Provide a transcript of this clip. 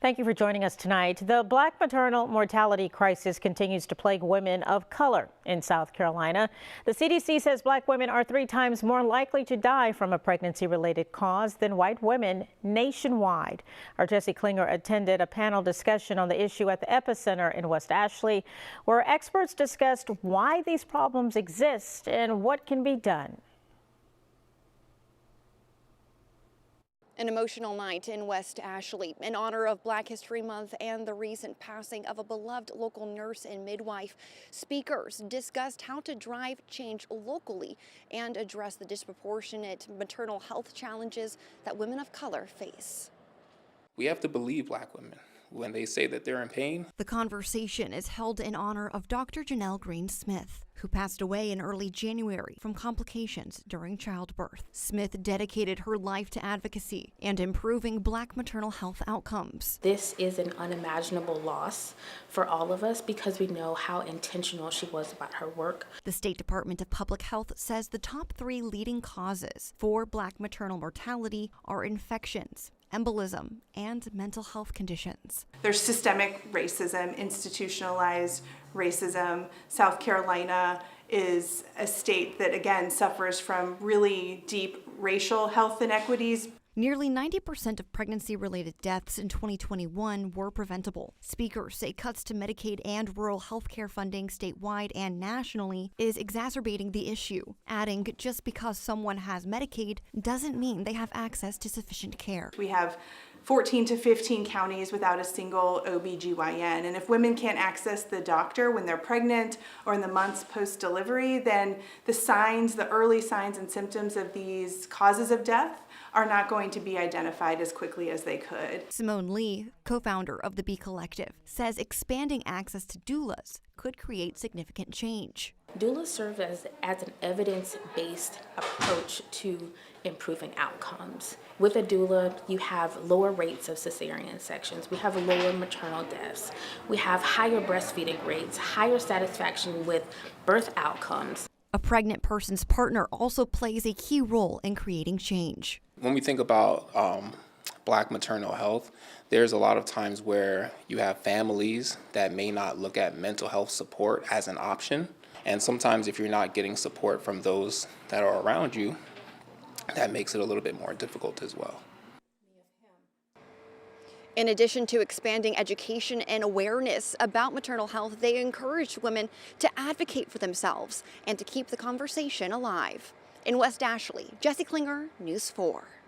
Thank you for joining us tonight. The Black maternal mortality crisis continues to plague women of color in South Carolina. The CDC says Black women are 3 times more likely to die from a pregnancy-related cause than white women nationwide. Our Jesse Klinger attended a panel discussion on the issue at the Epicenter in West Ashley, where experts discussed why these problems exist and what can be done. An emotional night in West Ashley in honor of Black History Month and the recent passing of a beloved local nurse and midwife. Speakers discussed how to drive change locally and address the disproportionate maternal health challenges that women of color face. We have to believe Black women when they say that they're in pain. The conversation is held in honor of Dr. Janell Green Smith, who passed away in early January from complications during childbirth. Smith dedicated her life to advocacy and improving Black maternal health outcomes. This is an unimaginable loss for all of us because we know how intentional she was about her work. The State Department of Public Health says the top 3 leading causes for Black maternal mortality are infections, embolism, and mental health conditions. There's systemic racism, institutionalized racism. South Carolina is a state that, again, suffers from really deep racial health inequities. Nearly 90% of pregnancy-related deaths in 2021 were preventable. Speakers say cuts to Medicaid and rural health care funding statewide and nationally is exacerbating the issue, adding just because someone has Medicaid doesn't mean they have access to sufficient care. We have 14 to 15 counties without a single OBGYN, and if women can't access the doctor when they're pregnant or in the months post-delivery, then the early signs and symptoms of these causes of death are not going to be identified as quickly as they could. Simone Lee, co-founder of the B Collective, says expanding access to doulas could create significant change. Doulas serve as an evidence-based approach to improving outcomes. With a doula, you have lower rates of cesarean sections, we have lower maternal deaths, we have higher breastfeeding rates, higher satisfaction with birth outcomes. A pregnant person's partner also plays a key role in creating change. When we think about Black maternal health, there's a lot of times where you have families that may not look at mental health support as an option. And sometimes if you're not getting support from those that are around you, that makes it a little bit more difficult as well. In addition to expanding education and awareness about maternal health, they encouraged women to advocate for themselves and to keep the conversation alive. In West Ashley, Jesse Klinger, News 4.